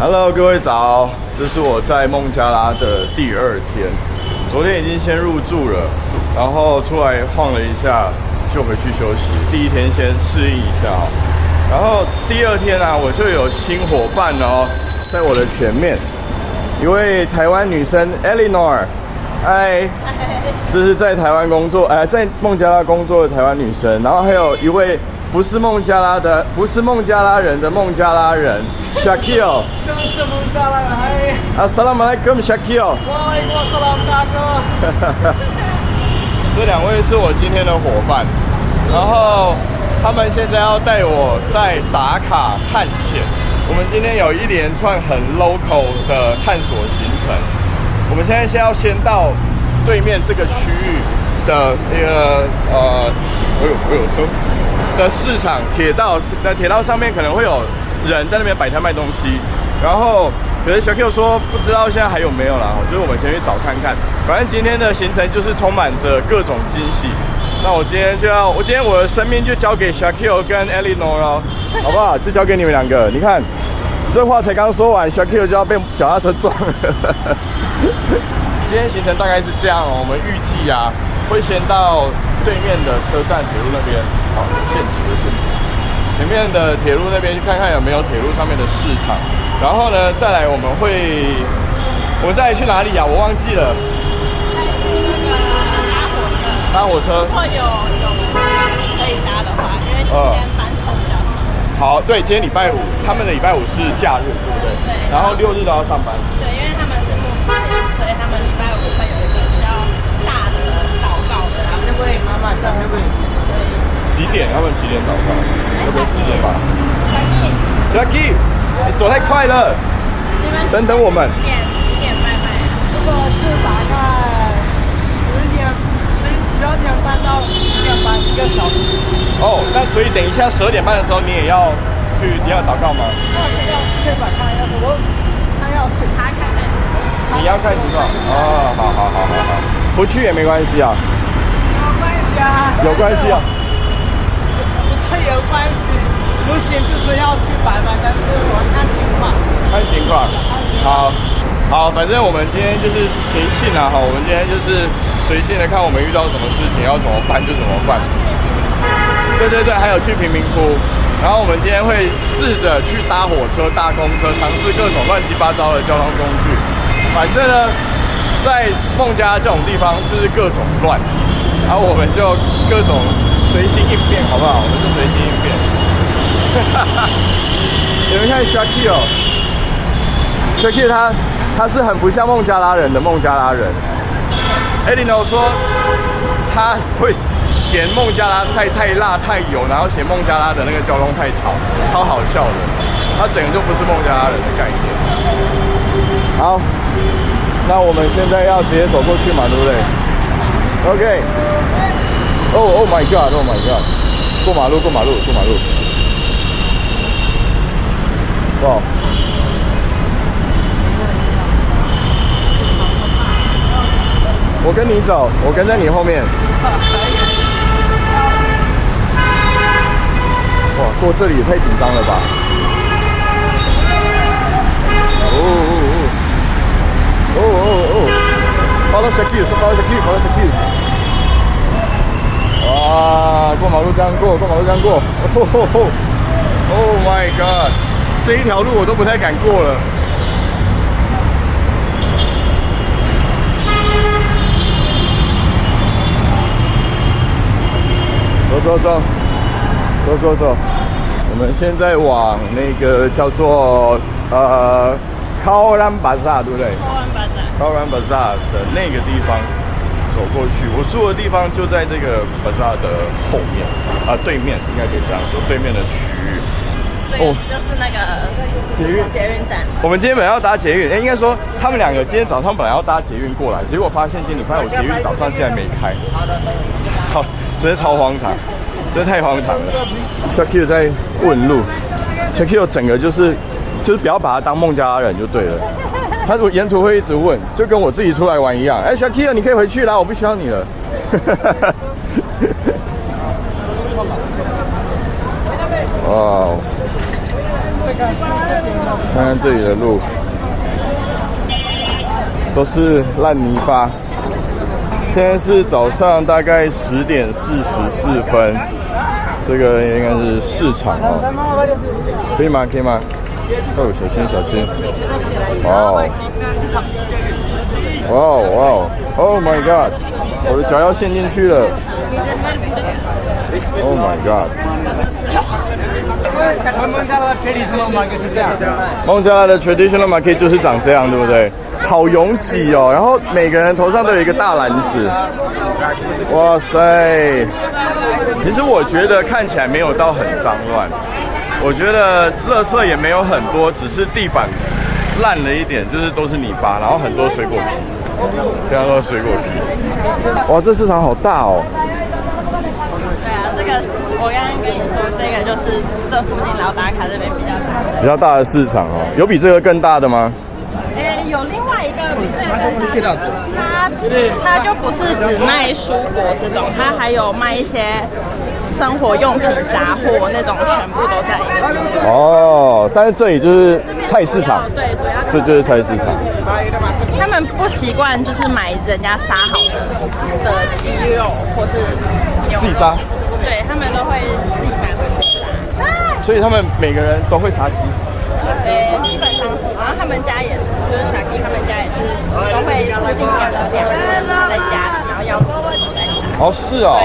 Hello， 各位早，这是我在孟加拉的第2天，昨天已经先入住了，然后出来晃了一下就回去休息。第1天先适应一下哦，然后第2天啊，我就有新伙伴哦，在我的前面，一位台湾女生 Eleanor， 嗨，这是在台湾工作，在孟加拉工作的台湾女生，然后还有一位不是孟加拉人的孟加拉人 Shakil。这是孟加拉人，嗨。Assalamualaikum Shakil。Waalaikumsalam大哥。这2位是我今天的伙伴，然后他们现在要带我在打卡探险。我们今天有一连串很 local 的探索行程。我们现在先到对面这个区域的那个我有车的市场铁道上面可能会有人在那边摆摊卖东西，然后可是小 Q 说不知道现在还有没有啦，就是我们先去找看看。反正今天的行程就是充满着各种惊喜。那我今天我的生命就交给小 Q 跟 Eleanor 了，好不好？就交给你们2个。你看，这话才刚说完，小 Q 就要被脚踏车撞了。今天行程大概是这样哦，我们预计啊会先到对面的车站铁路那边，好，现场的现场，前面的铁路那边去看看有没有铁路上面的市场，然后呢再来我们再来去哪里啊？我忘记了。搭火车。如果有可以搭的话，因为今天班次比较少。好，对，今天礼拜5，他们的礼拜5是假日，对不对？对。然后6日都要上班。对，因为他们是穆斯林，所以他们礼拜5会有一个比较大的祷告的，然后就会慢慢这样实施。所以几点？他们几点祷告？会不会10点吧？Jackie， 你走太快了。你们等我们。几点拜拜啊？如果是大概12点半到1点半，1个小时。哦，那所以等一下12点半的时候，你要祷告吗？要吃可以把看钥匙，他要吃，他看。你要看情况。哦，好，不去也没关系啊。有关系啊。有关系啊。这有关系，目前就是要去拜拜，但是我看情况。看情况。好，反正我们今天就是随性啊，我们今天就是随性的看我们遇到什么事情要怎么办就怎么办。对，还有去贫民窟，然后我们今天会试着去搭火车、搭公车，尝试各种乱七八糟的交通工具。反正呢，在孟加拉这种地方就是各种乱，然后我们就各种随心应变，好不好？我们就随心应变。你们看 Shakil 他是很不像孟加拉人的孟加拉人。Eleanor 说他会嫌孟加拉菜太辣太油，然后嫌孟加拉的那个交通太吵，超好笑的。他整个就不是孟加拉人的概念。好，那我们现在要直接走过去嘛，对不对 ？OK。Oh my god！ 过马路。哇！我跟你走，我跟在你后面。哇，过这里也太紧张了吧！Follow Shakil。哇，过马路这样过。Oh my god！ 这一条路我都不太敢过了。走，我们现在往那个叫做Kaoran Bazaar， 对不对？Kaoran Bazaar 的那个地方走过去。我住的地方就在这个 Bazaar 的后面对面，应该可以这样说，对面的区域。哦，就是那个捷运站。我们今天本来要搭捷运，应该说他们2个今天早上本来要搭捷运过来，结果发现我捷运早上竟然没开，真是超荒唐，真的太荒唐了。Shakil 在问路 ，Shakil 整个就是不要把他当孟加拉人就对了。他沿途会一直问，就跟我自己出来玩一样。Shakil 你可以回去啦，我不需要你了。哇！看看这里的路，都是烂泥巴。现在是早上大概10点44分，这个应该是市场哦，可以吗？可以吗？哦，小心小心！哇哦，哇哦哇哦 ！Oh my god！ 我的脚要陷进去了 ！Oh my god！ 孟加拉的 traditional market 是这样。孟加拉的 traditional market 就是长这样，对不对？好拥挤哦，然后每个人头上都有一个大篮子。哇塞！其实我觉得看起来没有到很脏乱，我觉得垃圾也没有很多，只是地板烂了一点，就是都是泥巴，然后很多水果皮，非常多的水果皮。哇，这市场好大哦！对啊，这个我刚刚跟你说，这个就是这附近老打卡这边比较大的。比较大的市场哦，有比这个更大的吗？有另外一个比这个更大，它就不是只卖蔬果这种，它还有卖一些生活用品杂货那种，全部都在一个地方。哦，但是这里就是菜市场，对，主要这就是菜市场。他们不习惯就是买人家杀好的鸡肉或是牛肉，自己杀，对他们都会自己买回去杀。所以他们每个人都会杀鸡。基本上是，然后他们家也是，就是小鸡他们家也是都会固定养了2只在家里，然后要吃的时候再杀。哦，是哦。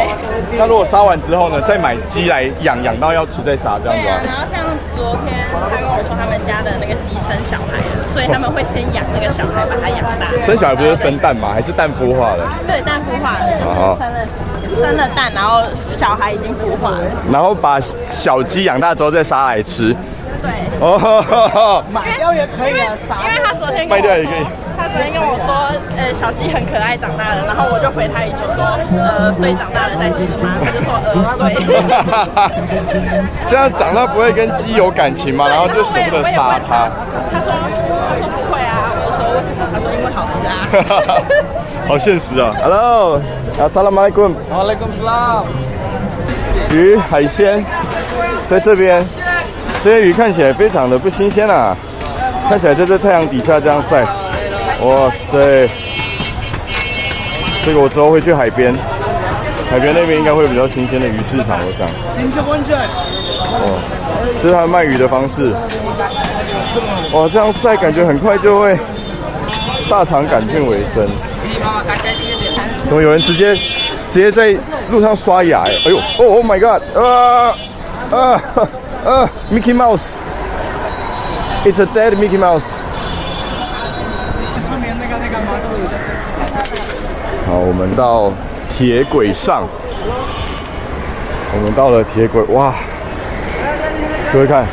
那如果杀完之后呢，再买鸡来养，养到要吃再杀，这样子对啊，然后像昨天他跟我说他们家的那个鸡生小孩了，所以他们会先养那个小孩，把它养大。生小孩不是生蛋吗？还是蛋孵化了？对，蛋孵化了，就是生了蛋，然后小孩已经孵化了。然后把小鸡养大之后再杀来吃。对。哦，买掉也可以啊，啥？因为他昨天卖掉也可以。他昨天跟我说，小鸡很可爱，长大了，然后我就回他一句说，所以长大了再吃吗？他就说，对。这样长大不会跟鸡有感情吗？然后就舍不得杀它。他说不会啊，我说为什么？他说因为好吃啊。好现实啊 ！Hello， Assalamualaikum。Waalaikumsalam。鱼海鲜在这边，这些鱼看起来非常的不新鲜啊，看起来在这太阳底下这样晒。哇塞，这个我之后会去海边，海边那边应该会有比较新鲜的鱼市场，我想。哦，这是他们卖鱼的方式。哇，这样晒感觉很快就会大肠杆菌为生。怎么有人直接在路上刷牙？哎呦 ，Oh my God！ Mickey Mouse，It's a dead Mickey Mouse。好，我们到铁轨上，我们到了铁轨，哇！各位看，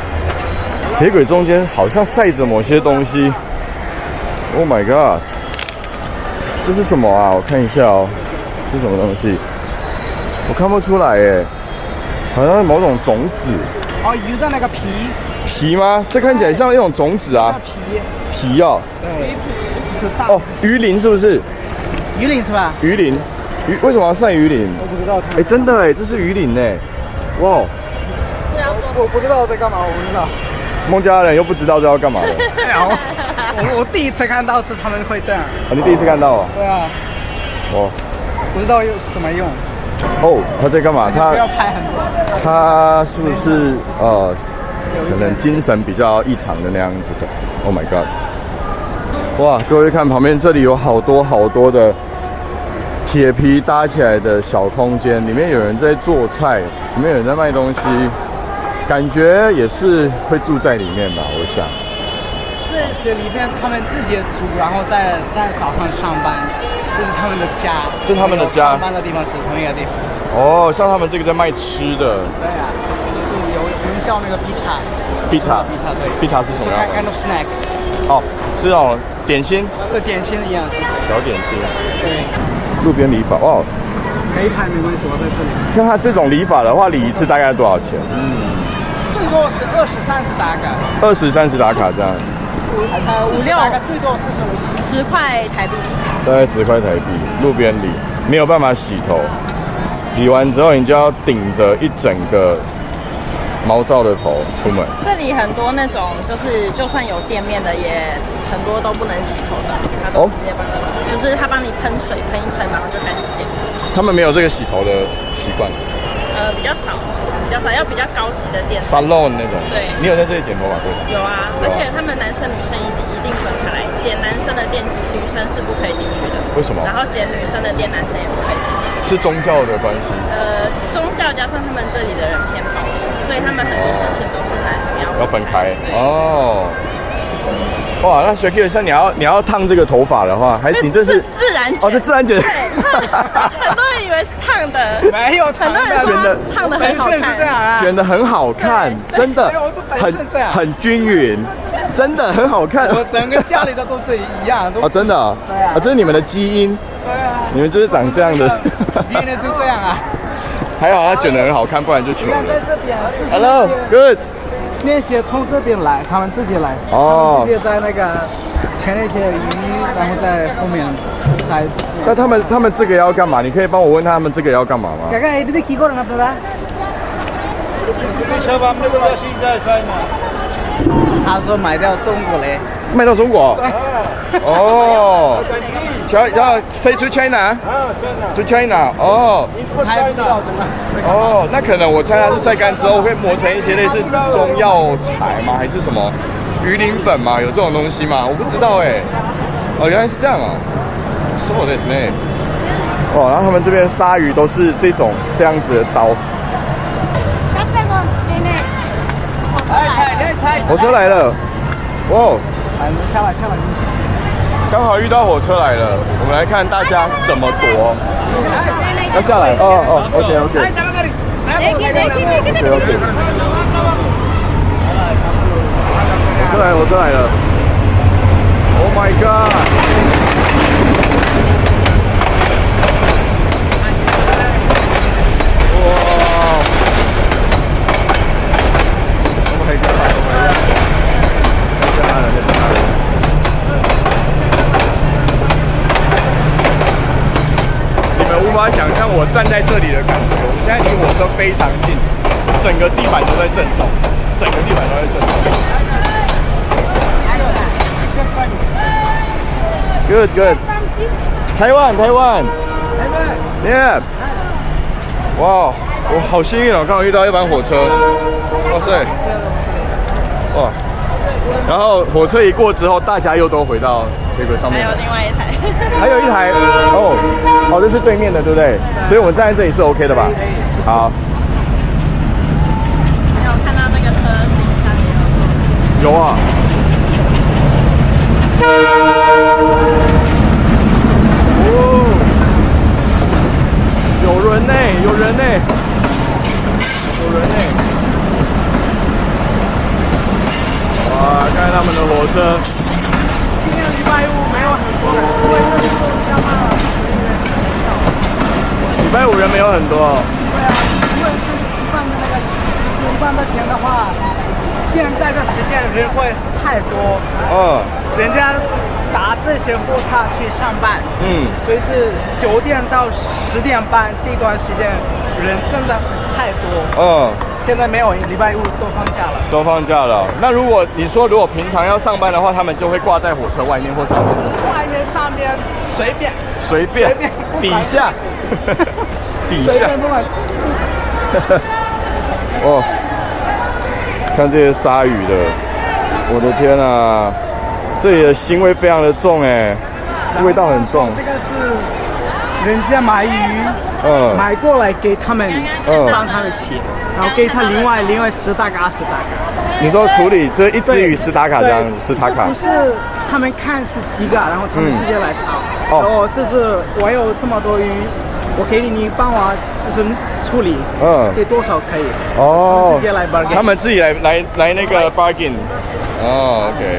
铁轨中间好像晒着某些东西。Oh my god！ 这是什么啊？我看一下哦，是什么东西？我看不出来耶，好像是某种种子。哦，鱼的那个皮。皮吗？这看起来像一种种子啊。皮哦。对。是大。哦，鱼鳞是不是？鱼鳞是吧？鱼鳞。为什么要晒鱼鳞？我不知道。哎，真的哎，这是鱼鳞哎。哇！我不知道在干嘛，我不知道。孟加拉人又不知道这要干嘛的。我第一次看到是他们会这样。你第一次看到啊？对啊。哦。不知道有什么用。哦，他在干嘛？他不要拍很多。他是不是可能精神比较异常的那样子的 ？Oh my god！ 哇，各位看旁边这里有好多的铁皮搭起来的小空间，里面有人在做菜，里面有人在卖东西，感觉也是会住在里面吧？我想。这些里面他们自己煮，然后在早上上班，这是他们的家。这是他们的家。上班的地方是同一个地方。哦，像他们这个在卖吃的。对啊，就是有人叫那个pita。pita 对。pita 是什么样的 ？kind of snacks。哦，是那种点心。和点心一样。小点心。对。路边理发哦。可以拍没关系，我在这里。像他这种理发的话，理一次大概多少钱？最多是20-30打卡。20-30打卡这样。5-6打卡，最多45。10块台币。大概10块台币，路边理，没有办法洗头。理完之后，你就要顶着一整个毛躁的头出门。这里很多那种就是就算有店面的，也很多都不能洗头的，他都直接帮你，就是他帮你喷水喷一喷，然后就开始剪。他们没有这个洗头的习惯。比较少，要比较高级的店。salon 那种。对。你有在这里剪头发对吗？有啊，而且他们男生女生一定分开来，剪男生的店女生是不可以进去的。为什么？然后剪女生的店男生也不可以进去。是宗教的关系。宗教加上他们这里的人偏保守，所以他们很多事情都是男女要分开。哦。哇，那学 Q 像你要烫这个头发的话，你这是自然卷哦，是自然卷。对，很多人以为是烫的，没有，很多人说烫的很好看，是这样啊，卷的很好看，真的很均匀，真的很好看。我整个家里的都是一样，哦，真的啊，对啊，这是你们的基因，对啊，你们就是长这样的，别人就这样啊。还好他卷的很好看，不然就糗了。在这边 ，Hello， good。那些从这边来，他们自己来，哦，直接在那个牵那些鱼，然后在后面塞。那他们这个要干嘛？你可以帮我问他们这个要干嘛吗？他说买到中国嘞，卖到中国。哦，要 say to China？ to China。哦。还不知道怎么。哦，那可能我猜它是晒干之后会磨成一些类似中药材吗？还是什么鱼鳞粉吗？有这种东西吗？我不知道哎。哦，原来是这样啊。そうですね。哦，然后他们这边杀鱼都是这样子的刀。火车来了，哇！下来。刚好遇到火车来了，我们来看大家怎么躲。要下来，OK。火车来了 ！Oh my god！ 无法想象我站在这里的感觉。我们现在离火车非常近，整个地板都在震动，Good. 台湾 ，Yeah。哇，我好幸运哦，刚好遇到一班火车。哇塞，哇！然后火车一过之后，大家又都回到这个上面。还有另外一台。还有一台哦，这是对面的，对不对？所以我们站在这里是 OK 的吧？好。没有看到那个车顶下面有啊。哦，有人呢。哇，看他们的火车。今天礼拜五没有很多人，因为这里比较慢了。礼拜五人没有很多。对啊，因为一般的天的话，现在的时间人会太多。人家打这些货车去上班。所以是9点到10点半这段时间人真的太多。现在没有，礼拜五都放假了。那如果你说如果平常要上班的话，他们就会挂在火车外面或上面。外面、上面随便，底下。哦，看这些鲨鱼的，我的天啊，这里的腥味非常的重哎，味道很重。这个是人家买鱼，买过来给他们，帮他们切。然后给他另外10大卡。你说处理这一只鱼10大卡这样10大卡？不是，他们看是几个，然后他们直接来炒。哦，这是我有这么多鱼，我给你帮我就是处理。给多少可以？直接来 bargain。他们自己来那个 bargain。OK。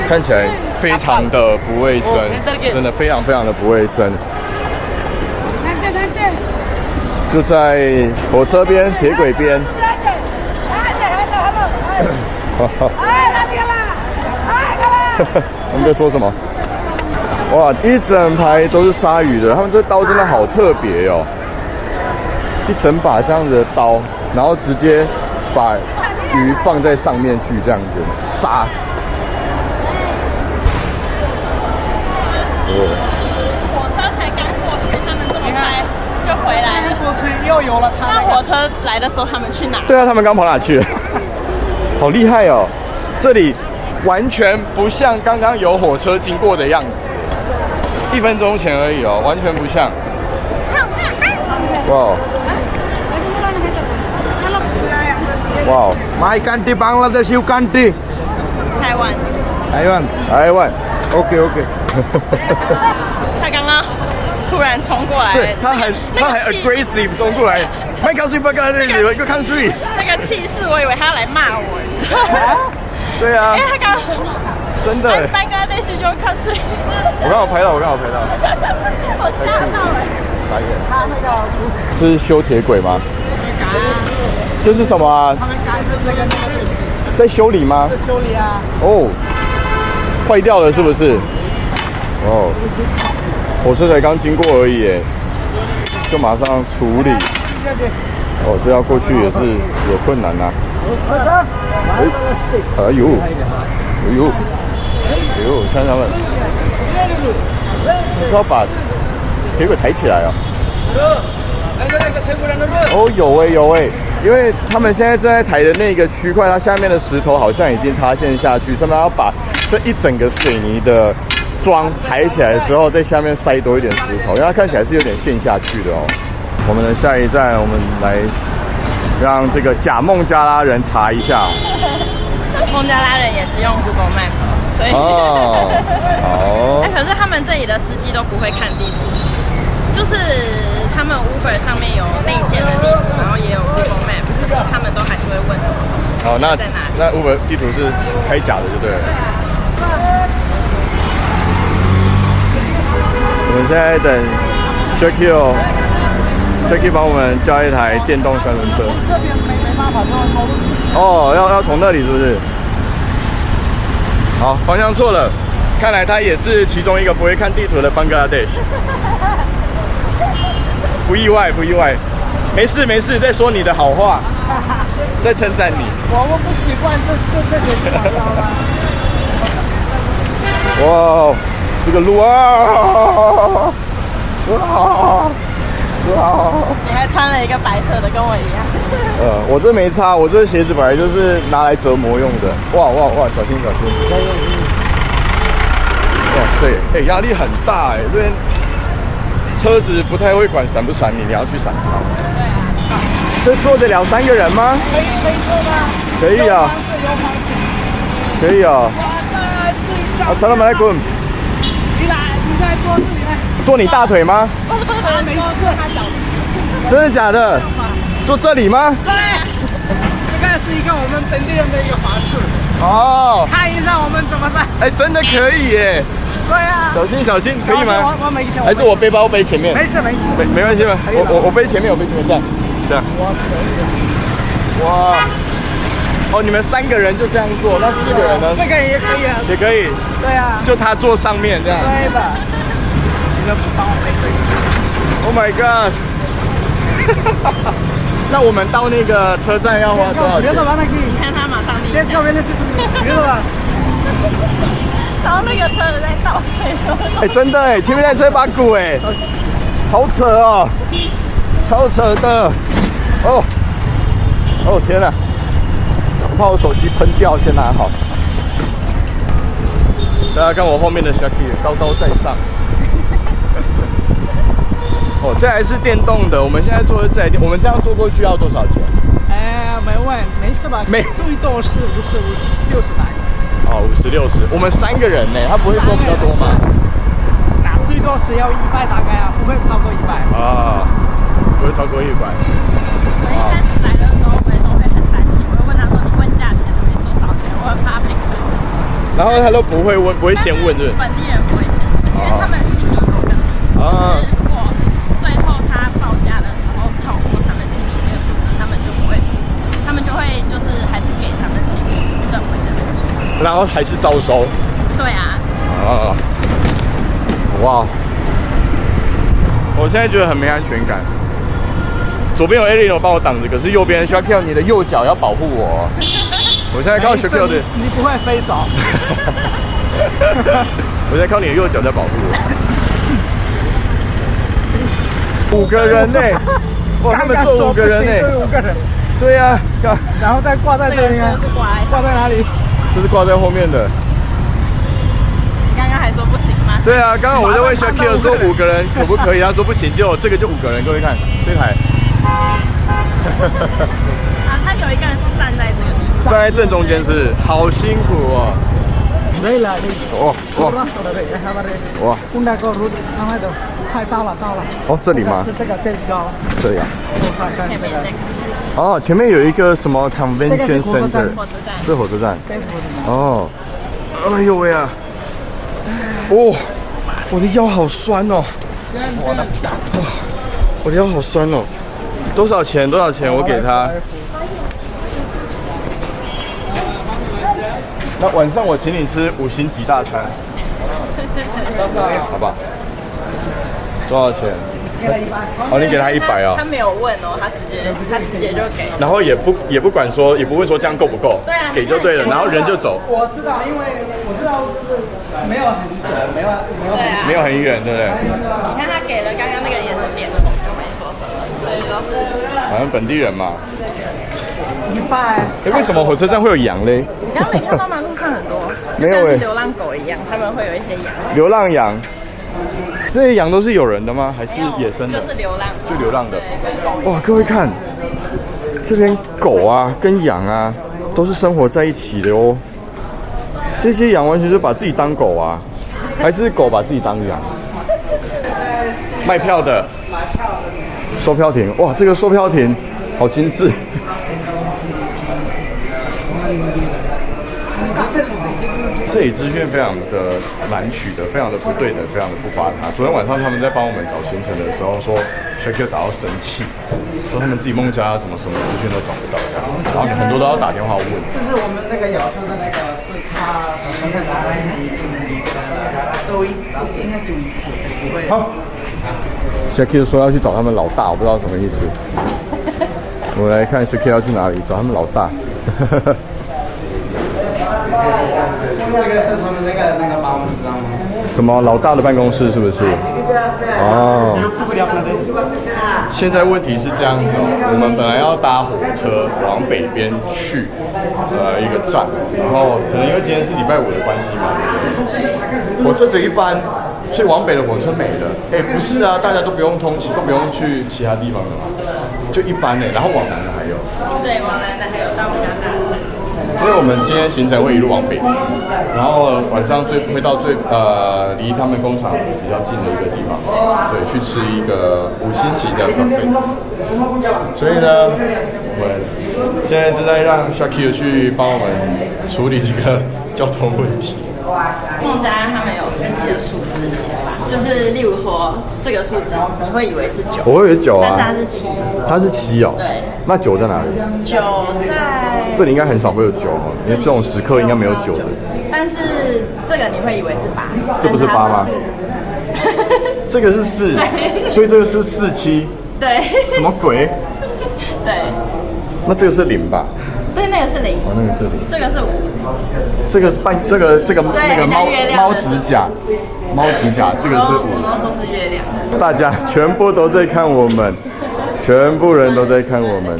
看起来非常的不卫生，真的非常的不卫生。就在火车边、铁轨边。他们在说什么？哇，一整排都是鲨鱼的，他们这刀真的好特别哦！一整把这样子的刀，然后直接把鱼放在上面去这样子杀。火车才刚过去，他们这么快就回来了。过去又有了他。那火车来的时候，他们去哪？对啊，他们刚跑哪去了？好厉害哦！这里完全不像刚刚有火车经过的样子，1分钟前而已哦，完全不像。哇！哇！My country Bangladesh, you country. 台湾。台湾。OK。他刚刚突然冲过来，对，他很 aggressive 冲过来。My country Bangladesh, you country. 那个气势，我以为他要来骂我，你知道吗？对啊。因为他刚真的。Bangladesh 就 country。我刚好拍到。我吓到了。傻眼。他那个这是修铁轨吗？这是什么啊？他们改的那个在修理吗？在修理啊。哦，坏掉了是不是？哦，火车才刚经过而已耶，就马上处理。哦，这要过去也是有困难呐。哎呦，看他们，要把铁轨抬起来哦。哦，有哎，因为他们现在正在抬的那个区块，它下面的石头好像已经塌陷下去，他们要把这一整个水泥的桩抬起来之后，在下面塞多一点石头，因为它看起来是有点陷下去的哦。我们的下一站，我们来让这个假孟加拉人查一下。孟加拉人也是用 Google Map， 所以好。可是他们这里的司机都不会看地图，就是他们 Uber 上面有内建的地图，然后也有 Google Map， 他们都还是会问怎么走。好，那在哪里？那 Uber 地图是开假的，就对了。我们现在等 Jackie 帮我们叫一台电动三轮车。这边没办法，就要偷。哦，要从那里是不是？好，方向错了，看来他也是其中一个不会看地图的 Bangladesh。不意外，没事，在说你的好话，在称赞你。我不习惯这些地方吗？哇，这个路啊！你还穿了一个白色的，跟我一样。我这没差，我这鞋子本来就是拿来折磨用的。哇，小心！哇塞，压力很大哎，这边车子不太会管闪不闪你，你要去闪它。对啊。这坐得了3个人吗？可以坐吗？可以啊。可以啊。Assalamualaikum。你在坐这里来。坐你大腿吗？不是，没事，他脚。真的假的？坐这里吗？对，这个是一个我们本地人的一个方式。哦。看一下我们怎么在。哎，真的可以耶。对啊。小心，可以吗？我没钱。还是我背包背前面？没事。没关系吧？我背前面，这样。哇。哦，你们3个人就这样做，那4个人呢？4个人也可以啊。也可以。对啊。就他坐上面这样。对的。Oh my god！ 那我们到那个车站要花多少钱？你看他马上立起来。然后那个车子在倒退。哎，真的哎，前面那车把鼓哎，好扯哦，超扯的。哦天哪！我怕我手机喷掉，先拿好。大家看我后面的 Shaki 高高在上。哦，这还是电动的。我们现在坐的这台电，我们这样坐过去要多少钱？没事吧？最多是50、60台。哦，50、60，我们3个人呢，他不会说比较多吗？最多是要100大概啊，不会超过100。啊，不会超过100。我一开始来的时候，我也都会很担心，我会问他说：“你问价钱都没多少钱？”我很怕被坑。然后他都不会问，不会先问，是不是？本地人不会先问，因为他们心里有个底。啊。如果最后他报价的时候超过他们心里那个数字，他们就不会付，他们就会就是还是给他们心里认为的那个数字。然后还是招收。对啊。啊。哇！我现在觉得很没安全感。左边有 Alien 帮我挡着，可是右边 Shakil 你的右脚要保护我。我现在靠 Shakil 的，你不会飞走。我现在靠你的右脚在保护我。5个人呢，哇，他们坐5个人呢，对，5个人。对呀，然后再挂在这里啊，挂在哪里？这是挂在后面的。你刚刚还说不行吗？对啊，刚刚我在问 Shakil 说5个人可不可以，他说不行，就这个就5个人，各位看这台。啊，他有一个人是站在这个地方，站在正中间是，好辛苦哦。累了，累。哇，快到了。哦，这里吗？是这个最高。这样。前面这个哦，前面有一个什么 Convention Center， 是火车站。哦，哎呦喂啊！哦，我的腰好酸哦。我的腰好酸哦。多少钱？我给他。那晚上我请你吃5星级大餐，好不好？多少钱？哦，你给他100哦。他没有问哦，他直接就给。然后也不管说，也不问说这样够不够，对啊，给就对了，然后人就走。我知道，因为我知道就是没有很远，没有很远，对不对？你看他给了刚刚那个也是点头，就没说什么，所以都是好像本地人嘛。100。为什么火车站会有羊嘞？你刚刚没看到吗？路上很多，没有跟流浪狗一样，他们会有一些羊。流浪羊，这些羊都是有人的吗？还是野生的？就是流浪，就流浪的。对，跟狗一样。哇，各位看，这边狗啊跟羊啊都是生活在一起的哦。这些羊完全就把自己当狗啊，还是狗把自己当羊？卖票的，售票亭，哇，这个售票亭好精致。这里资讯非常的难取得，非常的不对等，非常的不发达。昨天晚上他们在帮我们找行程的时候说 ，Shakil 找到生气，说他们自己孟加什么资讯都找不到这样子，然后很多都要打电话问。就是我们那个有说的那个是他从那拿来成应该就一次，不会。好 ，Shakil 说要去找他们老大，我不知道什么意思。我们来看 Shakil 要去哪里找他们老大。这个是他们那个办公室，知道吗？什么老大的办公室是不是？哦。现在问题是这样子哦，我们本来要搭火车往北边去，一个站，然后可能因为今天是礼拜5的关系嘛，火车只一班，所以往北的火车没了。哎，不是啊，大家都不用通勤，都不用去其他地方了嘛，就一班然后往南的还有。对，往南的还有到比较大的站。所以我们今天行程会一路往北去，然后晚上会到离他们工厂比较近的一个地方，对，去吃一个5星级的 buffet。所以呢，我们现在正在让 Shakil 去帮我们处理这个交通问题。孟加拉他们有自己的数字写法，就是例如说这个数字你会以为是9，我以为9啊，但它是7。它是7哦。对。那9在哪里？9在这里应该很少会有9哦，因为这种时刻应该没有9的。但是这个你会以为是8，这不是8吗？这个是4，所以这个是47。对。什么鬼？对。那这个是0吧？对，那个是0。哦，那个是0。这个是5。这个是那个猫指甲，这个是5。我们说是月亮。大家全部都在看我们，全部人都在看我们。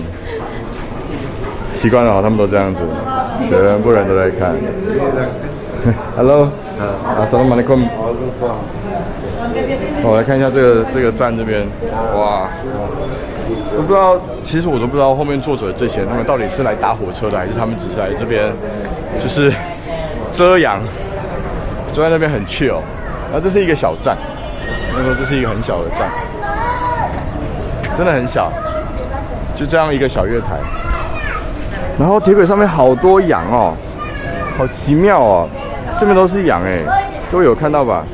习惯了，他们都这样子，全部人都在看。Hello， Assalamualaikum。我来看一下这个站这边，哇，我不知道，其实我都不知道后面坐着这些人他们到底是来搭火车的，还是他们只是来这边就是遮阳，坐在那边很 chill。然后这是一个小站，那时候这是一个很小的站，真的很小，就这样一个小月台。然后铁轨上面好多羊哦，好奇妙哦，这边都是羊哎，各位有看到吧？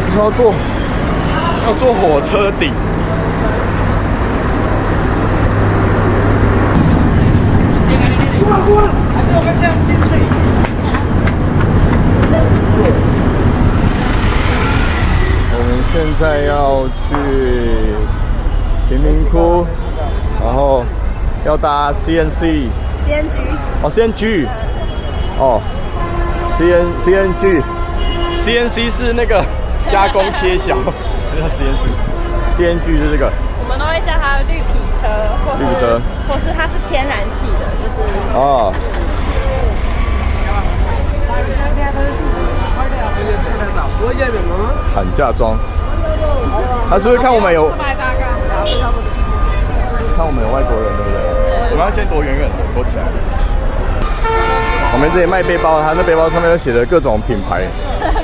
就是要坐火车顶。过，还是我们先进去。我们现在要去贫民窟，然后要搭 CNG。哦 ，CNG。哦 ，CNG 是那个加工切小，那叫 CNG 是这个。我们都会叫它绿皮车，或是它是天然气的，就是哦。喊嫁妆，他是不是看我们有？看我们有外国人，对不对？我们要先躲远远的，躲起来。我们这里卖背包，它那背包上面有写的各种品牌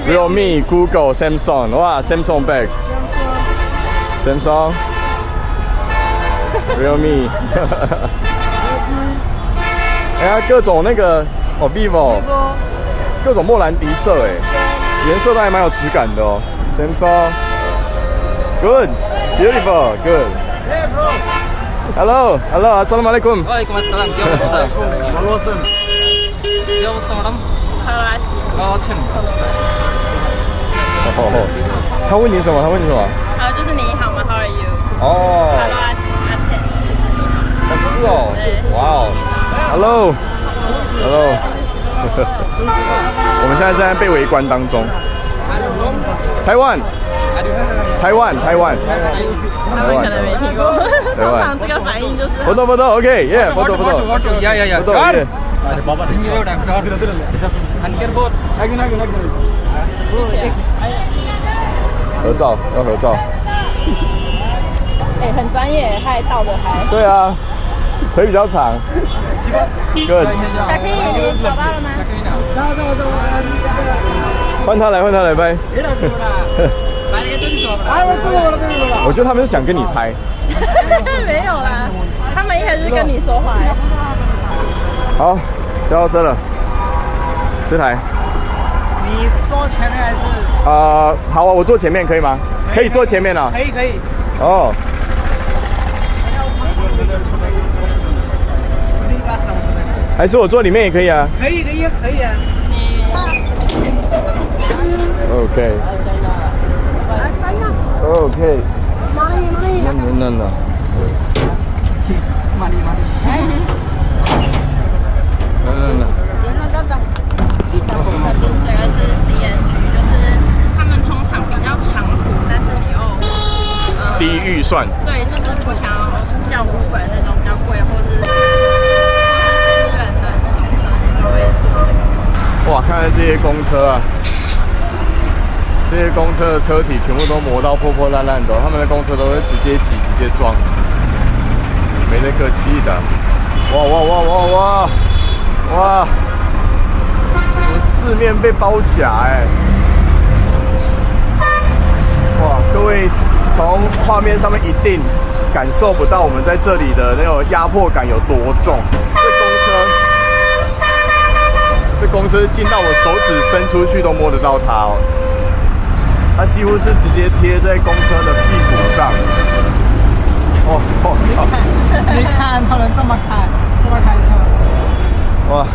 ，Realme、Google、Samsung， 哇 ，Samsung bag，Samsung。Realme， 哎呀，各种那个哦 ，vivo， 各种莫兰迪色哎，颜色都还蛮有质感的哦。Samsung，good， beautiful，good。Hello， assalamualaikum。Waalaikumsalam. Dia Ustaz madam. 哦，他问你什么？就是你好吗 ？How are you？ 哦。是哦，哇哦 ，Hello， 我们现在正在被围观当中。台湾，他们可能没听过，通常这个反应就是。foto OK，yeah，foto。Ya.要合照。哎，很专业，他还倒着拍。对啊，腿比较长。Good。小 P， 你找到了吗？换他来，拜。我觉得他们是想跟你拍。没有啦，他们一开始跟你说话。好，交到车了。这台。你坐前面还是？好啊，我坐前面可以吗？可以坐前面啊。可以。哦。还是我坐里面也可以啊。可以啊。OK。那。这个是 CNG， 就是他们通常比较长途，但是你又低预算。对，就是不想要叫Uber那种比较贵，或是私人的那种车子就会做这个。哇，看看这些公车啊，这些公车的车体全部都磨到破破烂烂的，他们的公车都会直接挤、直接撞，没得客气的。哇！我四面被包夹哎！哇，各位从画面上面一定感受不到我们在这里的那种压迫感有多重。这公车进到我手指伸出去都摸得到它哦，它几乎是直接贴在公车的屁股上。你看他们这么开车，哇！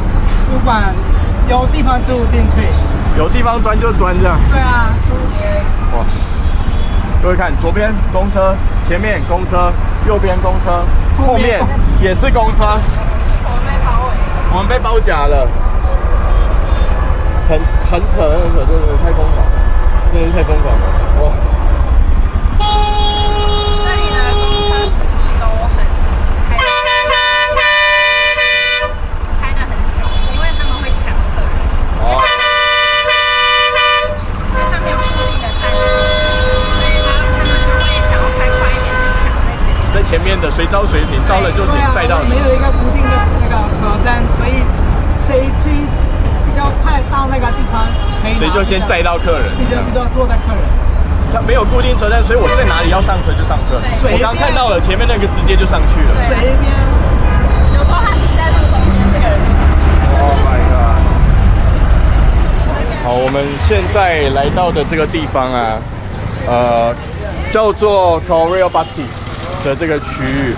不管有地方就进去，有地方钻就钻这样。对啊。哇！各位看，左边公车，前面公车，右边公车，后面也是公车。我们被包夹了。很扯，真的太疯狂，真的是太疯狂了，哇！这里的公车司机都开得很凶，因为他们会抢客人。哦。他没有固定的站点，所以他们就会想要开快一点去抢在前面的随招随停，招了就停，载到你。没有一个固定的那个车站，所以谁去比较快到那个地方，谁就先载到客人，比较坐在客人。他没有固定车站，所以我在哪里要上车就上车。我刚看到了前面那个直接就上去了。随便。有时候他停在路中间，这个人就。Oh my god！ 好，我们现在来到的这个地方啊，叫做 Korea Basti 的这个区域。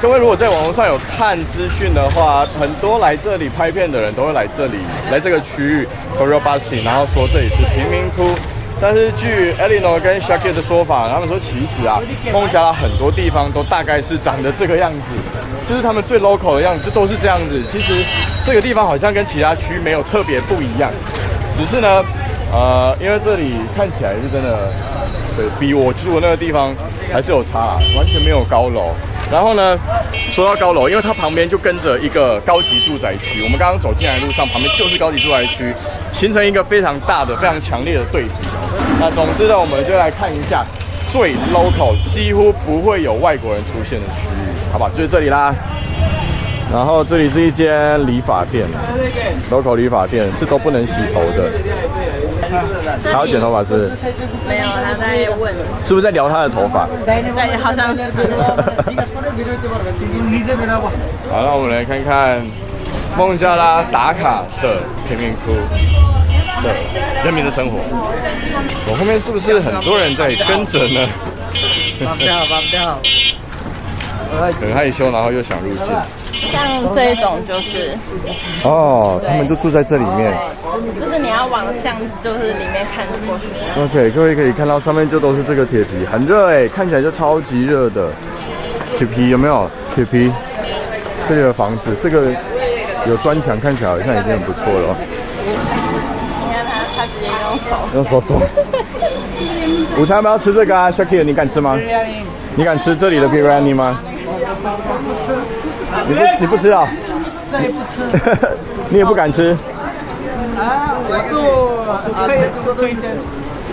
各位如果在网络上有看资讯的话，很多来这里拍片的人都会来这里，来这个区域 Korea Basti， 然后说这里是贫民窟，但是据 Eleanor 跟 Shakir 的说法，他们说其实啊，孟加拉很多地方都大概是长得这个样子，就是他们最 local 的样子，就都是这样子。其实这个地方好像跟其他区没有特别不一样，只是呢，因为这里看起来是真的，对比我住的那个地方还是有差，完全没有高楼。然后呢，说到高楼，因为它旁边就跟着一个高级住宅区，我们刚刚走进来的路上旁边就是高级住宅区，形成一个非常大的、非常强烈的对比。那总之呢，我们就来看一下最 local， 几乎不会有外国人出现的区域，好吧？就是这里啦。然后这里是一间理发店 ，local 理发店是都不能洗头的。还要剪头发是？没有，他在问，是不是在聊他的头发？对，好像是。好，那我们来看看孟加拉打卡的贫民窟的人民的生活。我后面是不是很多人在跟着呢？很害羞，然后又想入境。像这一种就是哦，他们就住在这里面。就是你要往向，就是里面看过去。OK， 各位可以看到上面就都是这个铁皮，很热哎，看起来就超级热的。铁皮有没有？铁皮，这里的房子，这个有砖墙，看起来好像已经很不错了。你看他直接用手做。午餐要不要吃这个啊 ？Shakir， 你敢吃吗？你敢吃这里的 biryani 吗？你不吃啊？这里不吃。你也不敢吃？啊，我住推荐，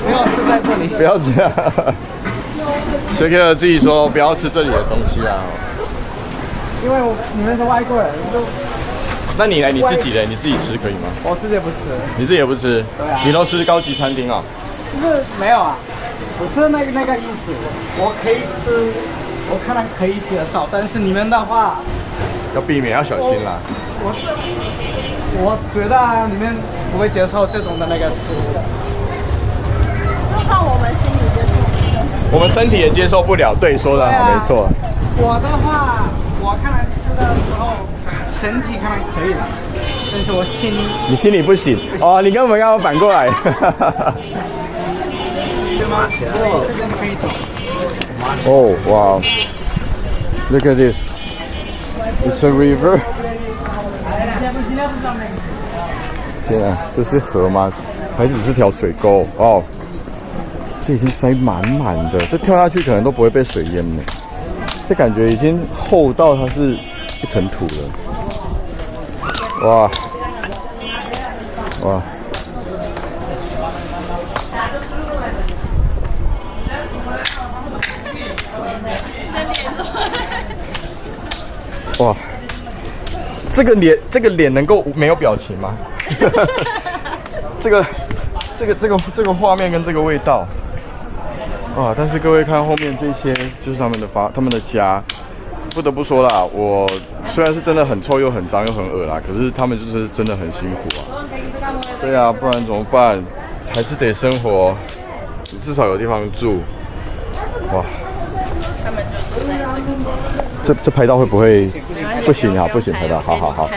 不要吃在这里。不要吃啊 ！Shakir 自己说不要吃这里的东西啊。因为你们是外国人，那你来你自己嘞？你自己吃可以吗？我自己不吃。你自己也不吃？对啊。你都吃高级餐厅啊？就是没有啊，不是那个意思。我可以吃，我可能可以接受，但是你们的话要避免，要小心啦。我觉得你们不会接受这种的那个食物。让我们心里接受。我们身体也接受不了，对，说的好，没错。我的话，我可能吃的时候身体可能可以了，但是我心里，你心里不行哦，你跟我们刚刚反过来。对吗？这边可以走。Oh wow! Look at this. It's a river. 天啊，这是河吗？还只是条水沟哦？这已经塞满满的，这跳下去可能都不会被水淹呢。这感觉已经厚到它是一层土了。哇哇！哇，这个脸能够没有表情吗？这个画面跟这个味道，啊！但是各位看后面这些，就是他们的家，不得不说啦，我虽然是真的很臭又很脏又很恶啦，可是他们就是真的很辛苦啊。对啊，不然怎么办？还是得生活，至少有地方住。哇！他们就这拍到会不会？不行啊，不行，拍到，好。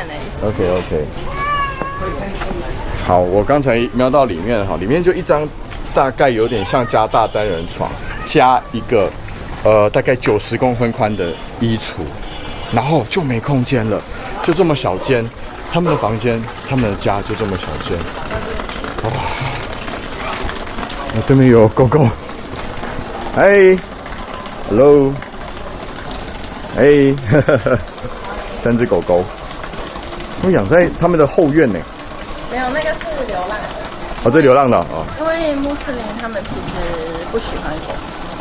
OK。好，我刚才瞄到里面，哈，里面就一张大概有点像加大单人床，加一个大概90公分宽的衣橱，然后就没空间了，就这么小间，他们的房间，他们的家就这么小间，哇！那对面有狗狗，嘿 ，hello， 嘿，3只狗狗，他们养在他们的后院呢。没有，那个是流浪的。哦，这流浪的哦。因为穆斯林他们其实不喜欢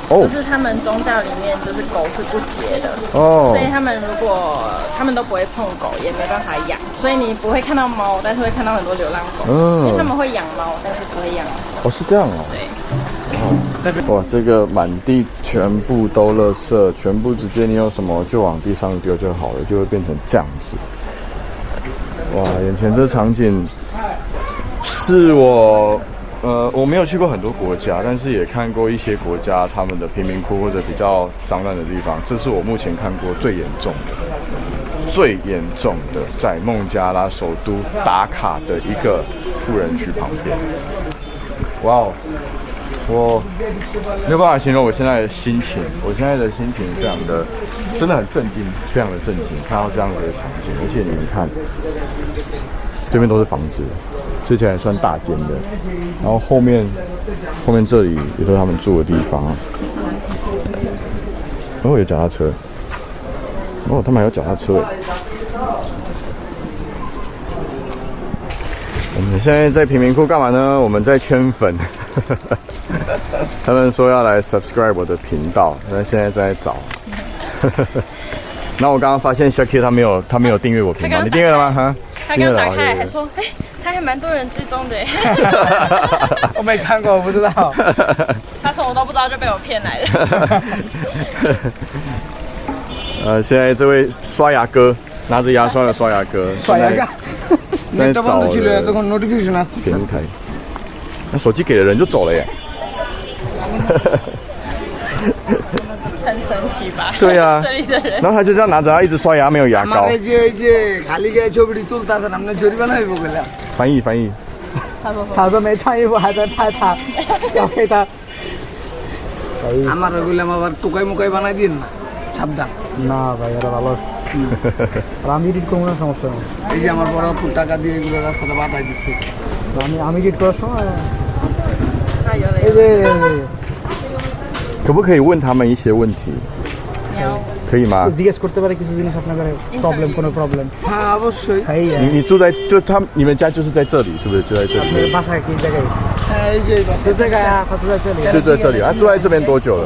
狗，就是他们宗教里面就是狗是不洁的哦，所以他们都不会碰狗，也没办法养，所以你不会看到猫，但是会看到很多流浪狗，因为他们会养猫，但是不会养狗。哦，是这样哦。对。哇，这个满地全部都垃圾，全部直接你有什么就往地上丢就好了，就会变成这样子。哇，眼前这场景是我没有去过很多国家，但是也看过一些国家他们的贫民窟或者比较脏乱的地方，这是我目前看过最严重的，在孟加拉首都达卡的一个富人区旁边。哇哦，我没有办法形容我现在的心情。我现在的心情非常的，真的很震惊，非常的震惊，看到这样的场景。而且你们看，这边都是房子，之前还算大间的，然后后面这里也都是他们住的地方。哦，有脚踏车。哦，他们还有脚踏车。我们现在在贫民窟干嘛呢？我们在圈粉。他们说要来 subscribe 我的频道，但现在在找。然后我刚刚发现 Shaki 他没有订阅我频道，你订阅了吗？哈，他刚打开还说，他还蛮多人追踪的。我没看过，我不知道。他说我都不知道就被我骗来的。现在这位刷牙哥拿着牙刷的刷牙哥，刷牙干。在找平台，那手机给了人就走了耶。很神奇吧？对呀、这里的人。然后他就这样拿着，他一直刷牙，没有牙膏。翻译。他说没穿衣服还在拍他，要给他。আমার ওগুলো আবার টোকাই মোকাই বানাই দিন না সাবধান না ভাই এটা ভালো আছে আর আমি এডিট করবো না সমস্যা নেই এই যে আমার বড় ফুল টাকা দিয়ে এগুলো রাস্তাটা বাঁধাই দিচ্ছে আমি এডিট করার সময় এই যে可不可以问他们一些问题？可以吗？জিজ্ঞেস করতে পারে কিছু জিনিস আপনার প্রবলেম কোনো প্রবলেম হ্যাঁ অবশ্যই可以你住在你们家就是在这里是不是？就在这里。বাসায় কি জায়গায় হ্যাঁ এই যে就这个呀他住在这里就在这里。他住在这边多久了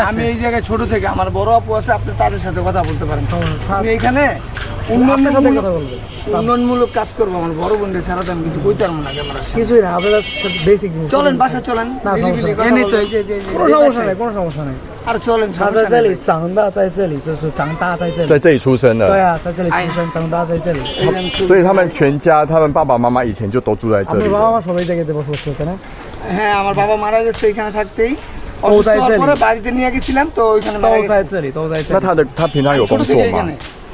？আমি এই জায়গায় ছোট থেকে আমার বড় আপু আছে আপনি তাদের সাথে কথা বলতে পারেন আমি এখানে উন্নয়নমূলক কাজ করবো আমার বড় বোনদের ছাড়া তো আমি কিছু কইতে পারবো না ক্যামেরার সামনে কিছুই না আপনারা বেসিক জিনিস চলেন বাসা চলেন এনে তো এই যে কোনো সমস্যা নেই আর চলেন他在这里长大在这里就是长大在这里在这里出生的。对啊在这里出生长大在这里所以他们全家，他们爸爸妈妈以前就都住在这里。আপনার বাবা মা সবাই জায়গাতে বসবাস করতে না হ্যাঁ আমার বাবা মারা গেছে এখানে থাকতেই অসুস্থ হওয়ার পরে বাড়িতে নিয়ে গেছিলাম তো ওইখানে মারা গেছে都在这里都在这里那他平常有工作吗？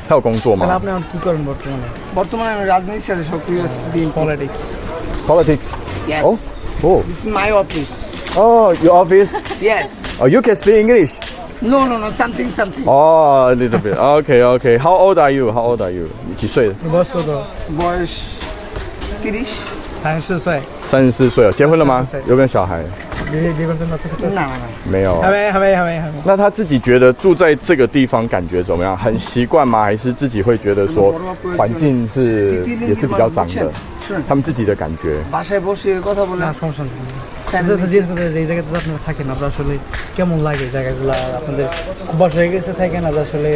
他有工作吗তাহলে আপনি এখন কি করেন বর্তমানে বর্তমানে আমি রাজনীতির সাথে সক্রিয় being politics Politics. Yes. Oh. This is my office. Oh, your office? Yes. Oh, you can speak English? No, something. Oh, a little bit. Okay. How old are you?你几岁了？你বয়স কত বয়স 30 34岁34岁了，结婚了吗？有没有小孩？结婚生到这个না没有。还没那他自己觉得住在这个地方感觉怎么样？很习惯吗？还是自己会觉得说环境也是比较脏的？他们自己的感觉。বাসায় বসে কথা বলে না সমস্যা নেই জিজ্ঞেস করতে এই জায়গাতে আপনারা থাকেন আপনারা আসলে কেমন লাগে জায়গাগুলো আপনাদের অভ্যাস হয়ে গেছে থাকেন আসলে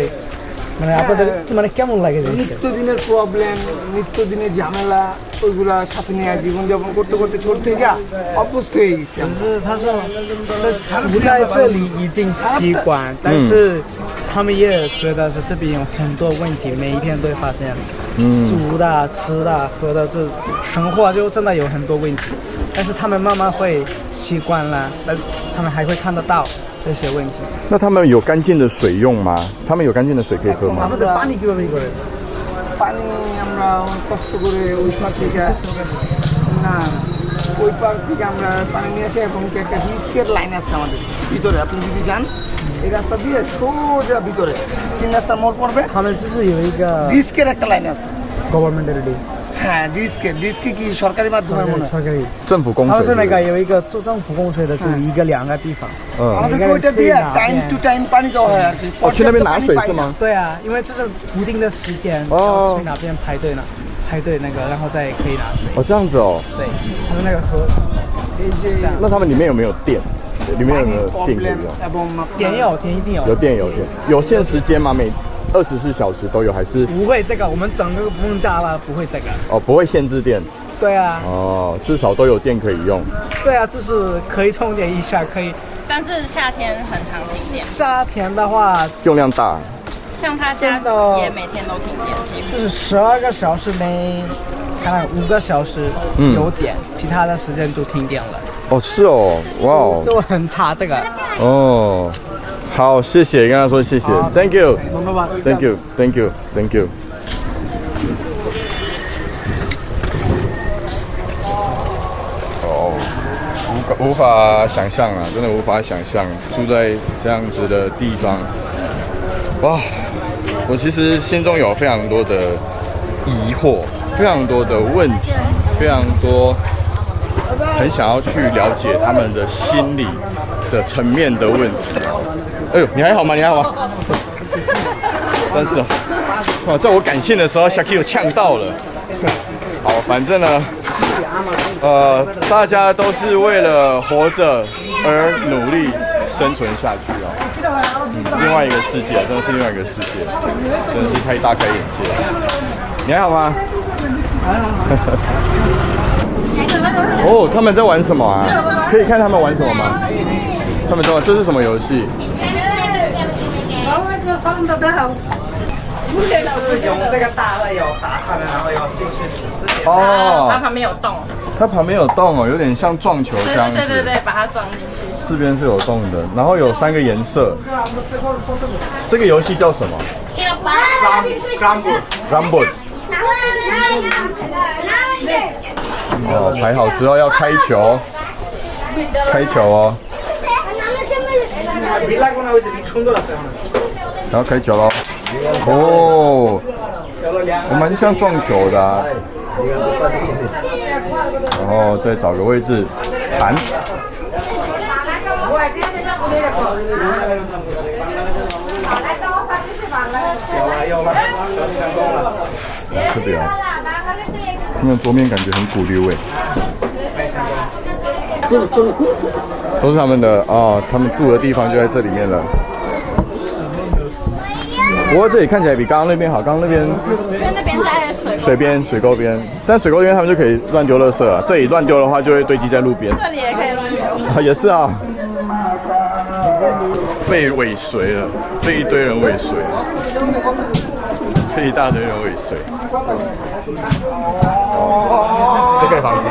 মানে আপনাদের মানে কেমন লাগে নিত্যদিনের প্রবলেম নিত্যদিনের ঝামেলা ওইগুলা সাথে নিয়ে জীবনযাপন করতে করতে ছোট থেকে অভ্যস্ত হয়ে গেছি 他说不在这里已经习惯但是他们也觉得是这边有很多问题每一天都会发现煮的吃的喝的这生活就真的有很多问题但是他们慢慢会习惯了但他们还会看得到这些问题那他们有干净的水用吗？他们有干净的水可以喝吗？আমাদের পানি কিভাবে করে পানি আমরা কষ্ট করে ওই পার থেকে না ওই পার থেকে আমরা পানি নিয়ে আসি এবং একটা ডিস্কের লাইন আছে আমাদের ভিতরে আপনি যদি যান এই রাস্তা দিয়ে সোজা ভিতরে 3 রাস্তার মোড় পড়বে 他们就是有一个 ডিস্কের একটা লাইন আছে government already হ্যাঁ ডিস্কে কি সরকারি মাধ্যমের মনে হয় সরকারি政府供他们是那水。个有一个做政府供水的只有一个2个地方আমাদের ওইটা দিয়ে টাইম টু টাইম পানি দেওয়া হয় আর কি去那边拿水是吗？对啊因为这是固定的时间要去哪边排队那个然后再可以拿水哦，这样子哦。对他们那个河那他们里面有没有电？里面有没有电可以用？ এবং点一定有有电。有限时间吗？每24小时都有还是？不会这个我们整个不用加了不会这个哦，不会限制电。对啊哦，至少都有电可以用。对啊就是可以充电一下可以但是夏天很常停电，夏天的话用量大。像他家也每天都停电，几乎就是12个小时内看5个小时有点其他的时间就停电了哦，是哦，哇哦。就很差这个哦，好，谢谢，跟他说谢谢 ，Thank you，Thank you。哦，5无法想象啊，真的无法想象住在这样子的地方。哇，我其实心中有非常多的疑惑，非常多的问题，非常多很想要去了解他们的心理的层面的问题。哎呦，你还好吗？你还好吗？但是，哇，在我感性的时候 ，Shaki 有呛到了。好，反正呢，大家都是为了活着而努力生存下去啊。另外一个世界，真的是另外一个世界，真的是大开眼界。你还好吗？哦，他们在玩什么啊？可以看他们玩什么吗？他们在玩，这是什么游戏？是用这个大的有打他们，然后要进去撕裂。哦，它旁边有洞。它旁边有洞哦，有点像撞球这样子。对，把它撞进去。四边是有洞的，然后有3个颜色。这个游戏叫什么 ？Rumble。哦，排好之后要开球，开球哦。然后开球喽。哦，我蛮像撞球的啊。然后再找个位置弹。这边啊，那桌面感觉很古溜哎。都是他们的哦，他们住的地方就在这里面了。不过这里看起来比刚刚那边好，刚刚那边因为那边在水沟边，但水沟边他们就可以乱丢垃圾啊。这里乱丢的话，就会堆积在路边。这里也可以乱丢。啊，也是啊。被尾随了，被一堆人尾随，被一大堆人尾随。哦，在盖房子，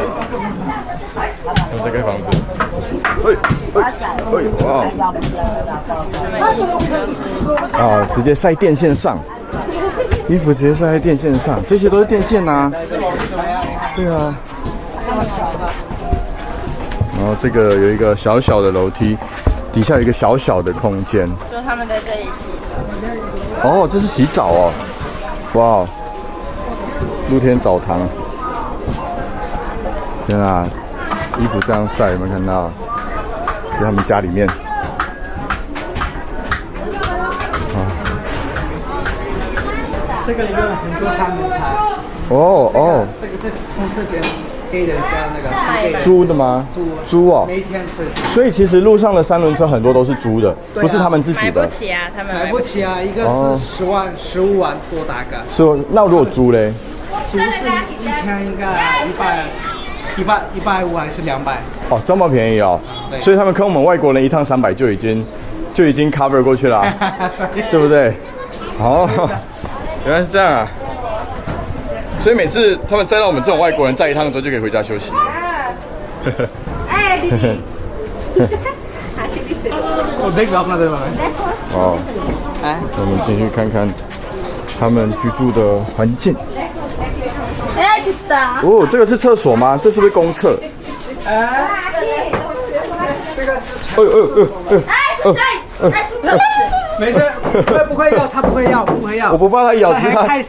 在盖房子。哇！啊，直接晒电线上，衣服直接晒在电线上，这些都是电线呐。对啊。然后这个有一个小小的楼梯，底下有一个小小的空间。就他们在这里洗澡。哦，这是洗澡哦。哇！露天澡堂。天啊，衣服这样晒，有没有看到？在他们家里面。这个里面有很多三明菜。哦。这个从这边给人家那个租的吗？租哦。每天会。所以其实路上的3轮车很多都是租的，不是他们自己的。买不起啊，他们买不起啊，一个是10万、15万多大概。是，那如果租嘞？租是一天应该150还是200？哦，这么便宜哦。所以他们跟我们外国人一趟300就已经 cover 过去了啊，对不对？哦，原来是这样啊。所以每次他们载到我们这种外国人载一趟的时候，就可以回家休息。哎，弟弟。我这个那对吧？哦，哎，我们进去看看他们居住的环境。哦，这个是厕所吗？这是不是公厕？这个是。没事，不会要，他不会要。我不怕他咬，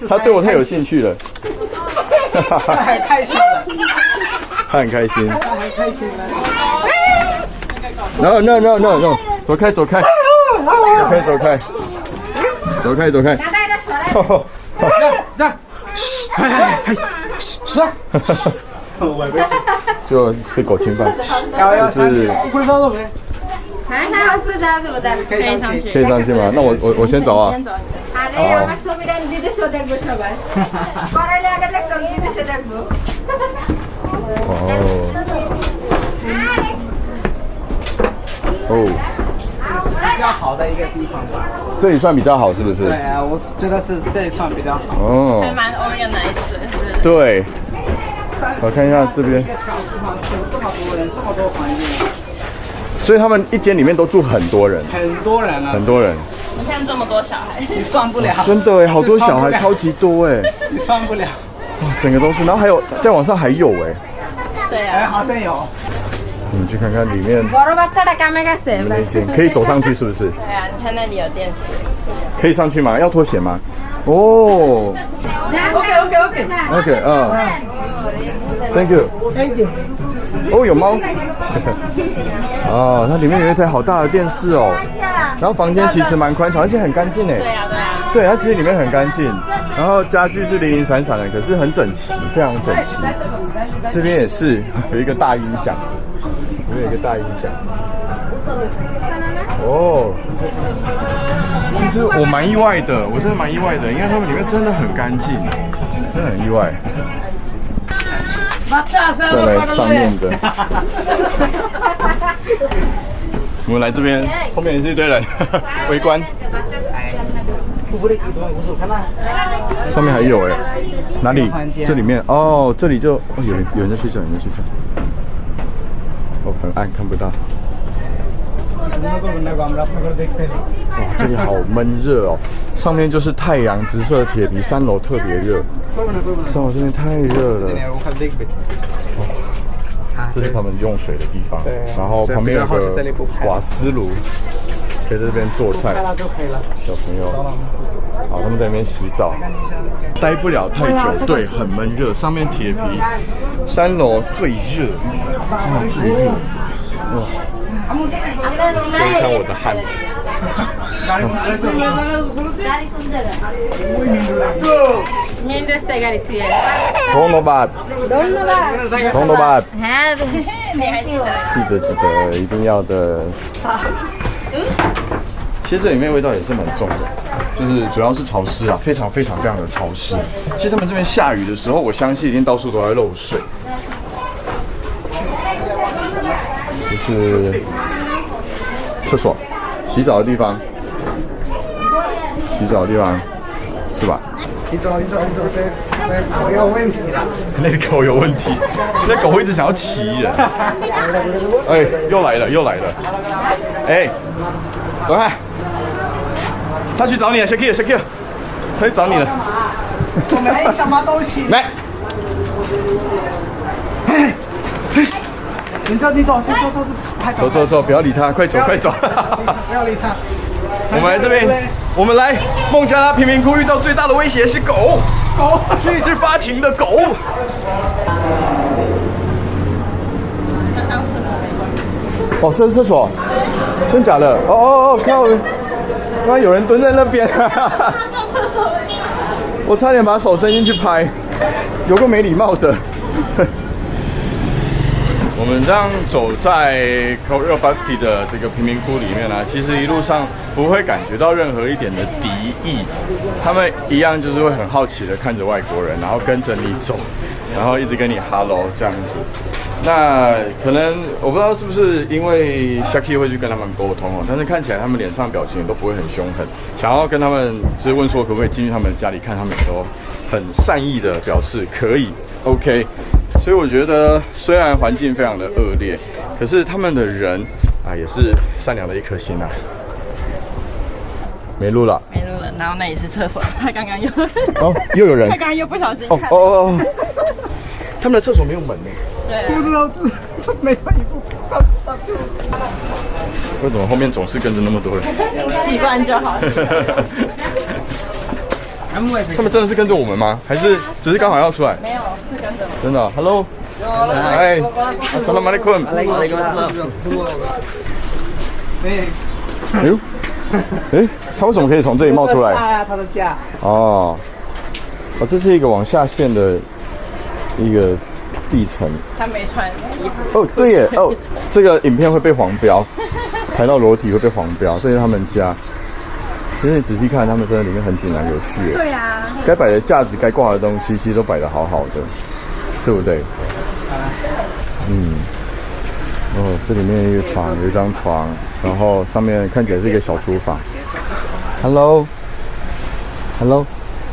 他对我太有兴趣了。他很开心了。他很开心。他很开心了。No， 走开。走开。这样。是啊。就被狗侵犯，就是可以上去吗？那我先走啊。哦。比较好的一个地方吧。这里算比较好，是不是？对啊，我觉得是这里算比较好。哦。还蛮 organized 的。对。我看一下这边。一个小地方住这么多人，这么多环境。所以他们一间里面都住很多人。很多人啊。很多人。你看这么多小孩，你算不了。真的哎，好多小孩，超级多哎。你算不了。哇，整个都是，然后还有再往上还有哎。对啊。好像有。我们去看看里面 বড় বাচ্চাটা কামে গেছে那间，可以走上去是不是？对啊，你看那里有电视。可以上去吗？要脱鞋吗？哦 ，OK，Thank you。哦，有猫。哦，它里面有一台好大的电视哦。然后房间其实蛮宽敞，而且很干净哎。对啊，对啊。对，它其实里面很干净，然后家具是零零散散的，可是很整齐，非常整齐。这边也是有一个大音响，有一个大音响。哦，其实我蛮意外的，我真的蛮意外的，因为他们里面真的很干净，真的很意外。再来上面的，我们来这边，后面也是一堆人围观。上面还有哎，哪里？这里面哦，这里就哦有人在睡觉，有人在睡觉。哦，很暗，看不到。哇，这里好闷热哦，上面就是太阳直射铁皮，3楼特别热。3楼这边太热了。这是他们用水的地方，然后旁边有个瓦斯炉，可以在这边做菜。小朋友，好，他们在那边洗澡，待不了太久，对，很闷热。上面铁皮，3楼最热，真的最热，哇！可以看我的汗。Mindre garit tuye. ধন্যবাদ。ধন্যবাদ。你还记得？记得，一定要的。其实这里面味道也是蛮重的，就是主要是潮湿啊，非常的潮湿。其实他们这边下雨的时候，我相信一定到处都在漏水。就是厕所、洗澡的地方，是吧？你走，那狗有问题了。那个狗有问题，那狗会一直想要骑人。哎，又来了。哎，走开！他去找你了 ，Shakir， 他去找你了。我没什么东西。来。你走，不要理他，快走。不要理他。我们来这边，我们来孟加拉贫民窟遇到最大的威胁是狗，是一只发情的狗。哦，这是厕所，真假的？哦，看我，刚刚有人蹲在那边，我差点把手伸进去拍，有个没礼貌的。我们这样走在 Korea Basti 的这个贫民窟里面呢，其实一路上不会感觉到任何一点的敌意，他们一样就是会很好奇的看着外国人，然后跟着你走，然后一直跟你 hello 这样子。那可能我不知道是不是因为 Shakir 会去跟他们沟通哦，但是看起来他们脸上表情都不会很凶狠，想要跟他们就是问说可不可以进去他们家里看，他们都很善意的表示可以 ，OK。所以我觉得，虽然环境非常的恶劣，可是他们的人啊也是善良的一颗心啊。没录了，然后那里是厕所，他刚刚又又有人，他刚刚又不小心看。他们的厕所没有门呢。对，不知道没穿衣服。为什么后面总是跟着那么多人？习惯就好。他们真的是跟着我们吗？还是只是刚好要出来？没有，是跟着我。真的 ，Hello， 哎 ，Assalamualaikum。哎，他为什么可以从这里冒出来？他的家。哦，这是一个往下陷的一个地层。他没穿衣服。哦，对耶，这个影片会被黄标，拍到裸体会被黄标，这是他们家。其实你仔细看，他们真的里面很井然有序。对啊，该摆的架子、该挂的东西，其实都摆得好好的，对不对？这里面有一张床，然后上面看起来是一个小厨房。Hello，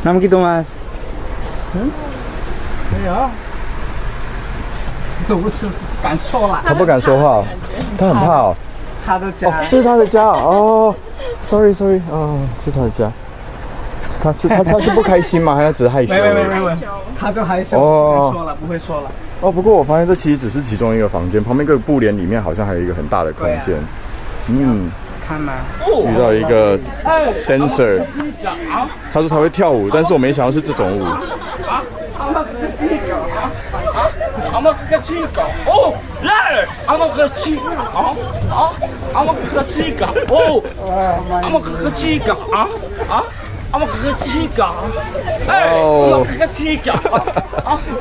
নাম কি তোমার? 没有。都不是敢说了。他不敢说话，他很怕哦。他的家。这是他的家哦。Sorry， 哦，这是他的家。他是不开心吗？还是只是害羞？没，他就害羞，不会说了。哦，不过我发现这其实只是其中一个房间，旁边一个布帘里面好像还有一个很大的空间。看吗？遇到一个 dancer， 他说他会跳舞，但是我没想到是这种舞。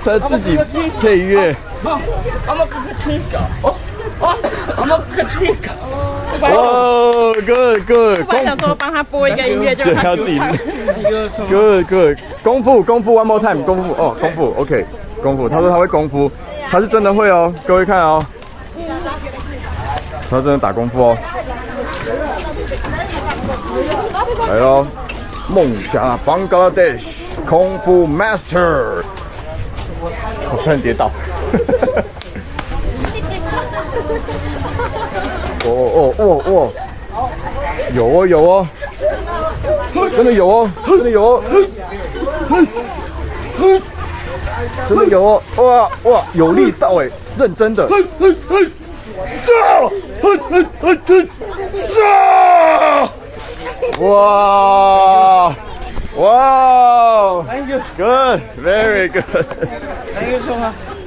他自己配乐。哦 ，good， 我本来想说帮他播一个音乐，就让他自己唱。good， 功夫 ，one more time， 功夫哦，功夫 ，OK， 功夫。他说他会功夫，他是真的会哦，各位看哦，他真的打功夫哦。来喽，孟加Bangladesh 功夫 Master， 我差点跌倒。哦，有哦，真的有哦，真的有哦，哇，有力道哎，认真的。哇 ，Thank you， good，very good。 Thank you so much。